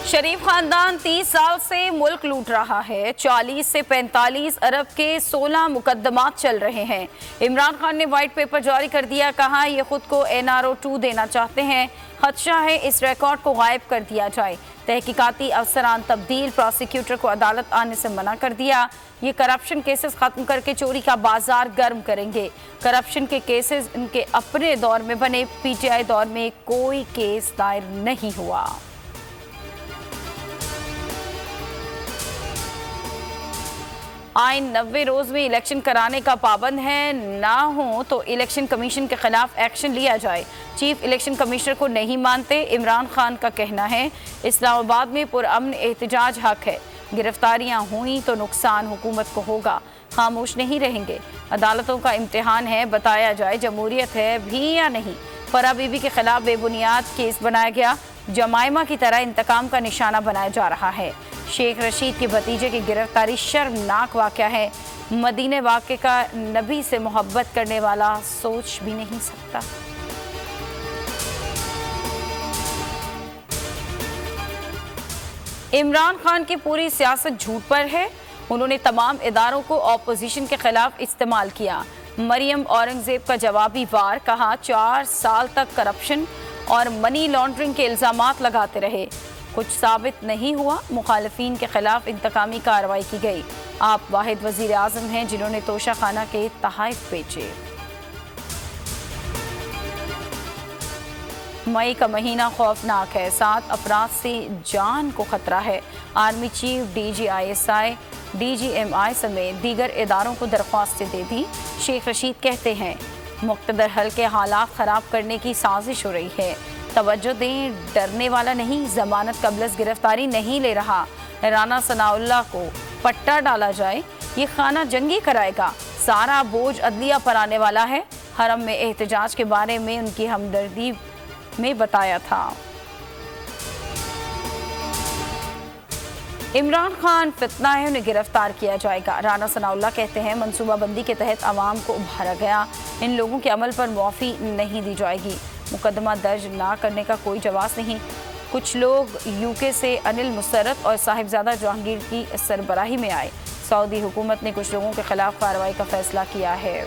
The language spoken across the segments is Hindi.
शरीफ खानदान 30 साल से मुल्क लूट रहा है। 40 से 45 अरब के 16 मुकदमात चल रहे हैं। इमरान खान ने व्हाइट पेपर जारी कर दिया, कहा ये खुद को NRO 2 देना चाहते हैं। खदशा है इस रिकॉर्ड को गायब कर दिया जाए। तहकीकाती अफसरान तब्दील, प्रोसिक्यूटर को अदालत आने से मना कर दिया। ये करप्शन केसेस खत्म करके चोरी का बाजार गर्म करेंगे। करप्शन के केसेस इनके अपने दौर में बने, PTI दौर में कोई केस दायर नहीं हुआ। आइन 90 रोज में इलेक्शन कराने का पाबंद है, ना हो तो इलेक्शन कमीशन के खिलाफ एक्शन लिया जाए। चीफ इलेक्शन कमिश्नर को नहीं मानते, इमरान खान का कहना है। इस्लामाबाद में पुरअमन एहतजाज हक है। गिरफ्तारियां हुई तो नुकसान हुकूमत को होगा, खामोश नहीं रहेंगे। अदालतों का इम्तिहान है, बताया जाए जमहूरियत है भी या नहीं। फरा बीबी के खिलाफ बेबुनियाद केस बनाया गया, जमाइमा की तरह इंतकाम का निशाना बनाया जा रहा है। शेख रशीद के भतीजे की गिरफ्तारी शर्मनाक वाक़या है। मदीने वाक़े का नबी से मोहब्बत करने वाला सोच भी नहीं सकता। इमरान खान की पूरी सियासत झूठ पर है। उन्होंने तमाम इदारों को ऑपोजिशन के खिलाफ इस्तेमाल किया। मरियम औरंगजेब का जवाबी वार, कहा 4 साल तक करप्शन और मनी लॉन्ड्रिंग के इल्जामात लगाते रहे, कुछ साबित नहीं हुआ। मुखालिफिन के खिलाफ इंतकामी कार्रवाई की गई। आप वाहिद वजीर आजम हैं जिन्होंने तोशा खाना के तहाइफ बेचे। मई का महीना खौफनाक है, 7 अफराद से जान को खतरा है। Army chief, DG ISI, DG MI समेत दीगर इदारों को दरख्वास्तें दे दी। शेख रशीद कहते हैं मुक़्तदर हल के हालात ख़राब करने की साजिश हो रही है। तवज्जो दें, डरने वाला नहीं, जमानत कबलस गिरफ्तारी नहीं ले रहा। राना सनाउल्लाह को पट्टा डाला जाए, ये खाना जंगी कराएगा। सारा बोझ अदलिया पर आने वाला है। हरम में एहतजाज के बारे में उनकी हमदर्दी में बताया था। इमरान खान फितना है, उन्हें गिरफ्तार किया जाएगा। राना सनाउल्लाह कहते हैं मंसूबाबंदी के तहत आवाम को उभारा गया, इन लोगों के अमल पर मुआफ़ी नहीं दी जाएगी। मुकदमा दर्ज ना करने का कोई जवाब नहीं। कुछ लोग UK से अनिल मुसर्रत और साहिबजादा जहांगीर की सरबराही में आए। सऊदी हुकूमत ने कुछ लोगों के खिलाफ कार्रवाई का फैसला किया है।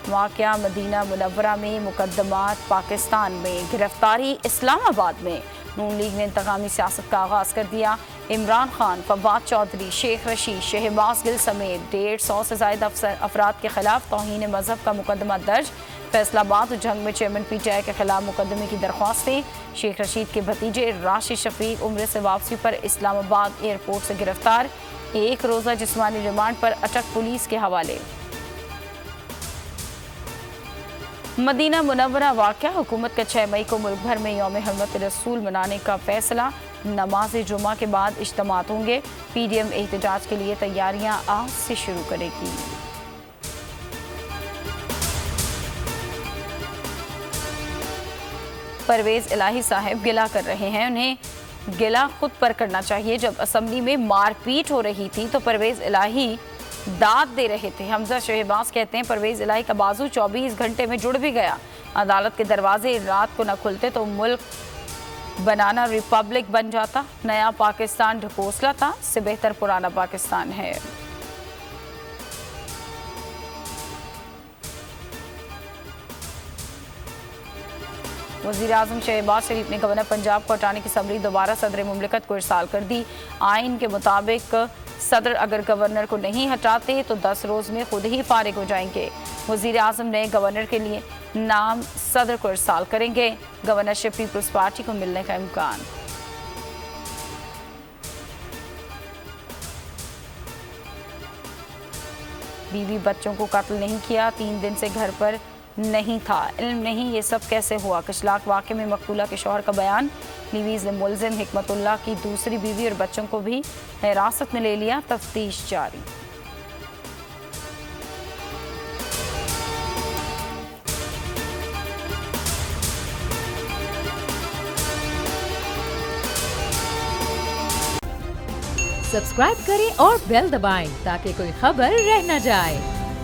वाक़या मदीना मुनव्वरा में, मुकदमात पाकिस्तान में, गिरफ्तारी इस्लामाबाद में। नून लीग ने इंतकामी सियासत का आगाज़ कर दिया। इमरान खान, फवाद चौधरी, शेख रशीद, शहबाज गिल समेत 150 से ज़ायद अफराद के खिलाफ तौहीन मज़हब का मुकदमा दर्ज। फैसलाबाद जंग में चेयरमैन PTI के खिलाफ मुकदमे की दरख्वास्तें। शेख रशीद के भतीजे राशिद शफीक उम्र से वापसी पर इस्लामाबाद एयरपोर्ट से गिरफ्तार, 1 रोज़ा जिस्मानी रिमांड पर अटक पुलिस के हवाले। मदीना मुनव्वरा वाक़या, हुकूमत का 6 मई को मुल्क भर में यौम हुर्मत रसूल मनाने का फैसला। नमाज जुमा के बाद इज्तिमात होंगे। PDM एहतजाज के लिए तैयारियां आज से शुरू करेगी। परवेज इलाही साहब गिला कर रहे हैं, उन्हें गिला खुद पर करना चाहिए। जब असम्बली में मारपीट हो रही थी तो परवेज इलाही दाद दे रहे थे। हमजा शहबाज कहते हैं परवेज इलाही का बाजू 24 घंटे में जुड़ भी गया। अदालत के दरवाजे रात को न खुलते तो मुल्क बनाना रिपब्लिक बन जाता। नया पाकिस्तान ढकोसला था, इससे बेहतर पुराना पाकिस्तान है। वज़ीर आज़म शहबाज शरीफ ने गवर्नर पंजाब को हटाने की समरी दोबारा सदर मुमलिकत को इरसाल कर दी। आइन के मुताबिक सदर अगर गवर्नर को नहीं हटाते तो 10 रोज़ में खुद ही फारिग हो जाएंगे। वज़ीर आज़म नए गवर्नर के लिए नाम सदर को इरसाल करेंगे। गवर्नरशिप पीपल्स पार्टी को मिलने का इम्कान। बीवी बच्चों को कत्ल नहीं किया, 3 दिन से घर पर नहीं था, इल्म नहीं, ये सब कैसे हुआ? कशलाक वाक़े में मकतूला के शौहर का बयान। लीवीज़ ने मुलजिम हिकमतुल्लाह की दूसरी बीवी और बच्चों को भी हिरासत में ले लिया, तफ्तीश जारी। सब्सक्राइब करें और बेल दबाएं ताकि कोई खबर रह न जाए।